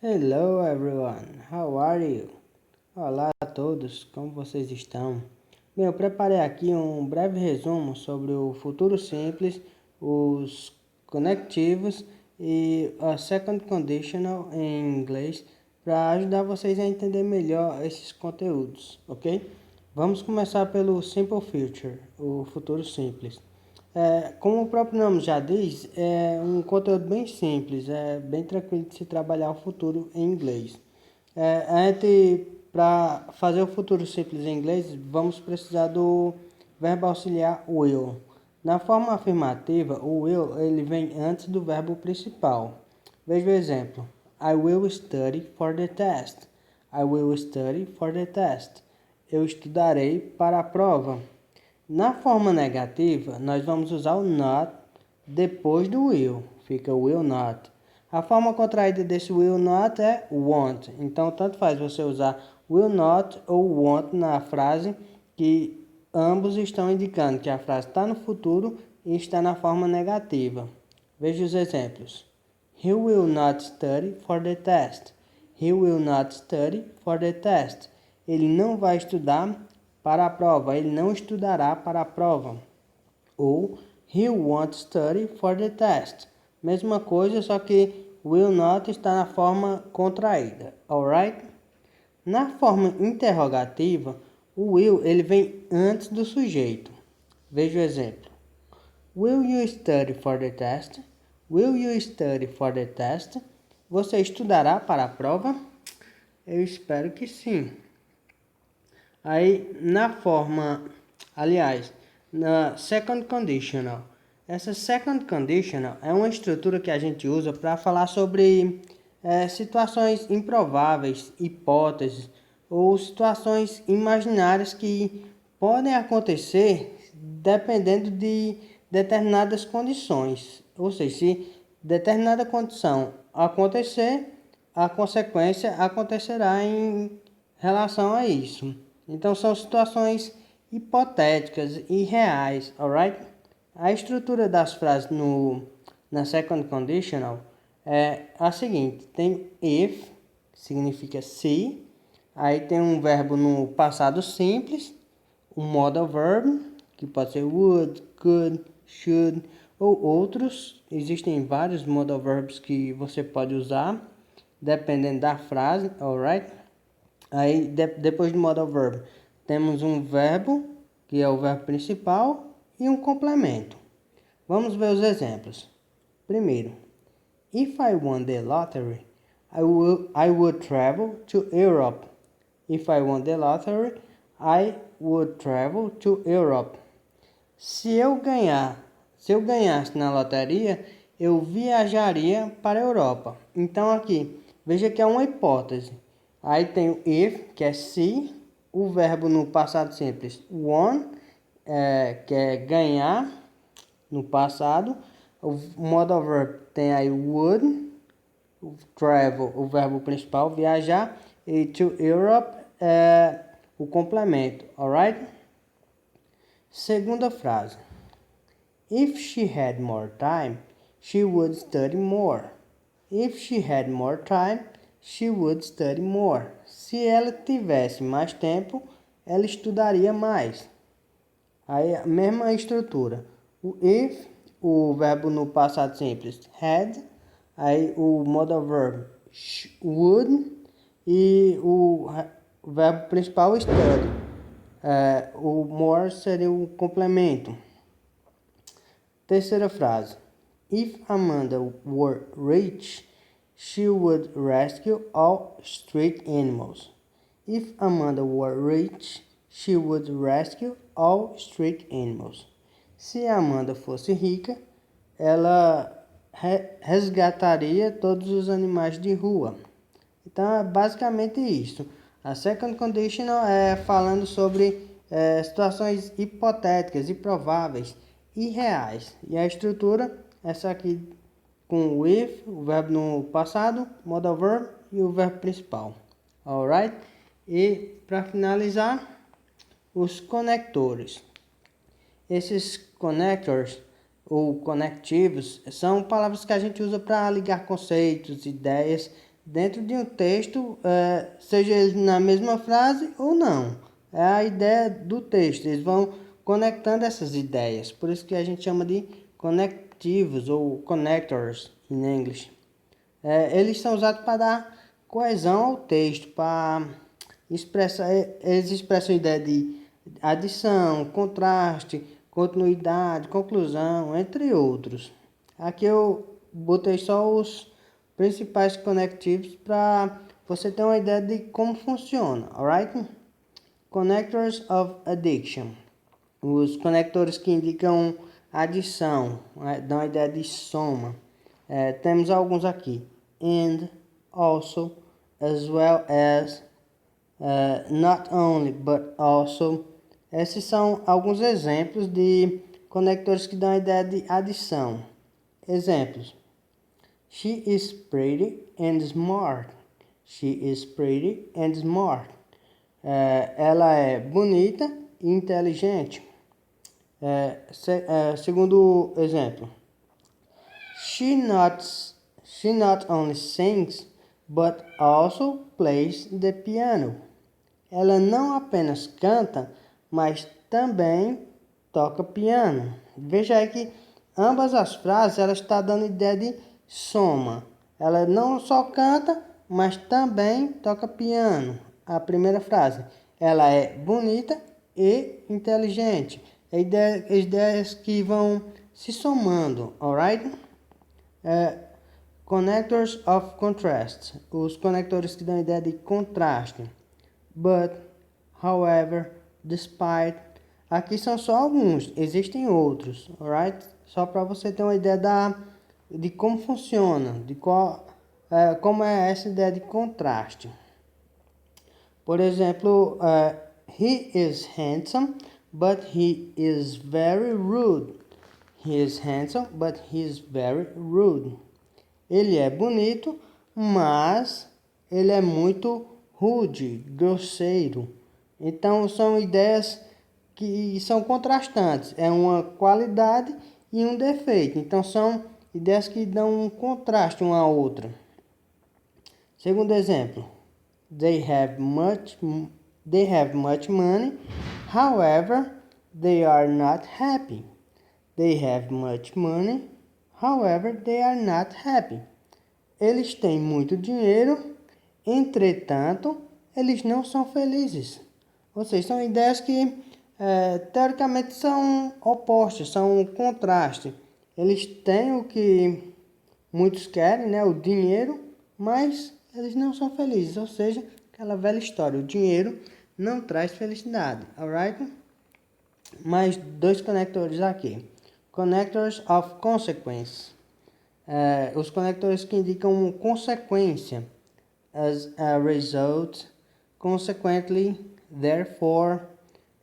Hello everyone, how are you? Olá a todos, como vocês estão? Bem, eu preparei aqui um breve resumo sobre o futuro simples, os conectivos e a second conditional em inglês para ajudar vocês a entender melhor esses conteúdos, ok? Vamos começar pelo simple future, o futuro simples. Como o próprio nome já diz, é um conteúdo bem simples, é bem tranquilo de se trabalhar o futuro em inglês. Para fazer o futuro simples em inglês, vamos precisar do verbo auxiliar will. Na forma afirmativa, o will ele vem antes do verbo principal. Veja o exemplo. I will study for the test. I will study for the test. Eu estudarei para a prova. Na forma negativa, nós vamos usar o not depois do will. Fica will not. A forma contraída desse will not é won't. Então, tanto faz você usar will not ou won't na frase, que ambos estão indicando que a frase está no futuro e está na forma negativa. Veja os exemplos. He will not study for the test. He will not study for the test. Ele não vai estudar para a prova. Ele não estudará para a prova. Ou he won't study for the test. Mesma coisa, só que will not está na forma contraída. Alright? Na forma interrogativa, o will ele vem antes do sujeito. Veja o exemplo. Will you study for the test? Will you study for the test? Você estudará para a prova? Eu espero que sim. Aí, na second conditional. Essa second conditional é uma estrutura que a gente usa para falar sobre situações improváveis, hipóteses ou situações imaginárias que podem acontecer dependendo de determinadas condições. Ou seja, se determinada condição acontecer, a consequência acontecerá em relação a isso. Então são situações hipotéticas e reais, alright? A estrutura das frases na second conditional é a seguinte: tem if, que significa se, aí tem um verbo no passado simples, um modal verb, que pode ser would, could, should ou outros. Existem vários modal verbs que você pode usar, dependendo da frase, alright? Aí, depois do modal verb, temos um verbo, que é o verbo principal, e um complemento. Vamos ver os exemplos. Primeiro, if I won the lottery, I would travel to Europe. If I won the lottery, I would travel to Europe. Se eu ganhasse na loteria, eu viajaria para a Europa. Então aqui, veja que é uma hipótese. Aí tem o if, que é se, o verbo no passado simples, won, que é ganhar, no passado. O modal verb tem aí would, travel, o verbo principal, viajar, e to Europe é o complemento, alright? Segunda frase. If she had more time, she would study more. If she had more time, she would study more. Se ela tivesse mais tempo, ela estudaria mais. Aí a mesma estrutura. O if, o verbo no passado simples, had. Aí o modal verb, would. E o verbo principal, study. O more seria o complemento. Terceira frase. If Amanda were rich, she would rescue all street animals. If Amanda were rich, she would rescue all street animals. Se Amanda fosse rica, ela resgataria todos os animais de rua. Então é basicamente isso. A second conditional é falando sobre situações hipotéticas, improváveis e reais. E a estrutura, essa aqui com with, o verbo no passado, modal verb e o verbo principal. Alright? E para finalizar, os conectores. Esses connectors ou conectivos são palavras que a gente usa para ligar conceitos, ideias dentro de um texto, seja ele na mesma frase ou não. É a ideia do texto. Eles vão conectando essas ideias. Por isso que a gente chama de conectivos ou connectors em inglês. Eles são usados para dar coesão ao texto, para expressar, eles expressam a ideia de adição, contraste, continuidade, conclusão, entre outros. Aqui eu botei só os principais connectives para você ter uma ideia de como funciona, alright? Connectors of addition. Os conectores que indicam adição, dão a ideia de soma. Temos alguns aqui. And, also, as well as, not only, but also. Esses são alguns exemplos de conectores que dão a ideia de adição. Exemplos. She is pretty and smart. She is pretty and smart. Ela é bonita e inteligente. Segundo exemplo. She not only sings, but also plays the piano. Ela não apenas canta, mas também toca piano. Veja aí que ambas as frases ela está dando ideia de soma. Ela não só canta, mas também toca piano. A primeira frase, ela é bonita e inteligente. Ideias que vão se somando, alright? Connectors of contrast. Os conectores que dão ideia de contraste. But, however, despite. Aqui são só alguns, existem outros, alright? Só para você ter uma ideia de como funciona, como é essa ideia de contraste. Por exemplo, he is handsome, but he is very rude. He is handsome, but he is very rude. Ele é bonito, mas ele é muito rude, grosseiro. Então são ideias que são contrastantes. É uma qualidade e um defeito. Então são ideias que dão um contraste uma à outra. Segundo exemplo. They have much money, however, they are not happy. They have much money, however, they are not happy. Eles têm muito dinheiro, entretanto, eles não são felizes. Ou seja, são ideias que teoricamente são opostas, são um contraste. Eles têm o que muitos querem, né, o dinheiro, mas eles não são felizes. Ou seja, aquela velha história, o dinheiro não traz felicidade, alright? Mais dois conectores aqui. Connectors of consequence. Os conectores que indicam consequência. As a result, consequently, therefore.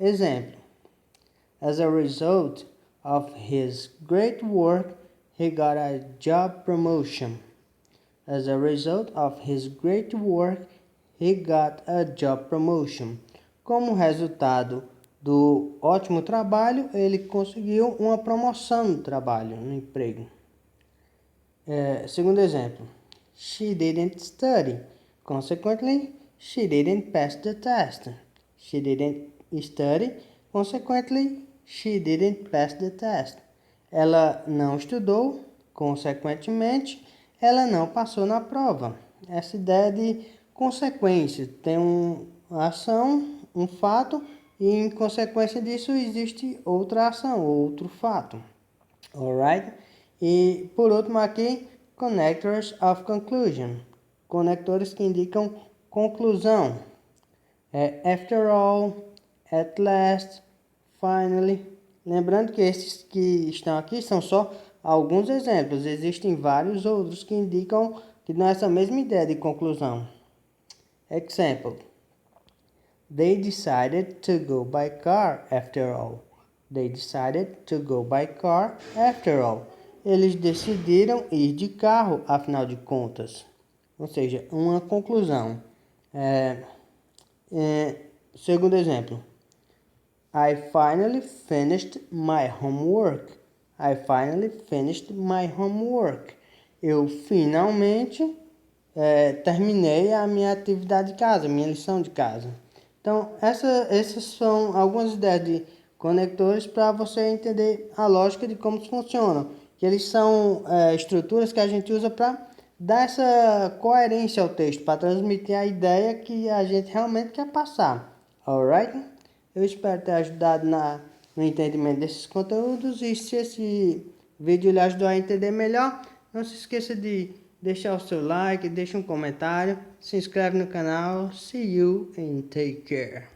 Exemplo. As a result of his great work, he got a job promotion. As a result of his great work, he got a job promotion. Como resultado do ótimo trabalho, ele conseguiu uma promoção no trabalho, no emprego. Segundo exemplo. She didn't study. Consequently, she didn't pass the test. She didn't study. Consequently, she didn't pass the test. Ela não estudou. Consequentemente, ela não passou na prova. Essa ideia de consequência. Tem uma ação, um fato, e em consequência disso existe outra ação, outro fato. Alright? E por último aqui, connectors of conclusion. Conectores que indicam conclusão. After all, at last, finally. Lembrando que esses que estão aqui são só alguns exemplos. Existem vários outros que indicam que dão essa mesma ideia de conclusão. Example. They decided to go by car after all. They decided to go by car after all. Eles decidiram ir de carro, afinal de contas. Ou seja, uma conclusão. Segundo exemplo. I finally finished my homework. I finally finished my homework. Eu finalmente terminei a minha atividade de casa, minha lição de casa. Então, essas são algumas ideias de conectores para você entender a lógica de como funcionam. Que eles são estruturas que a gente usa para dar essa coerência ao texto, para transmitir a ideia que a gente realmente quer passar. Alright? Eu espero ter ajudado no entendimento desses conteúdos, e se esse vídeo lhe ajudou a entender melhor, não se esqueça de deixar o seu like, deixa um comentário, se inscreve no canal. See you and take care.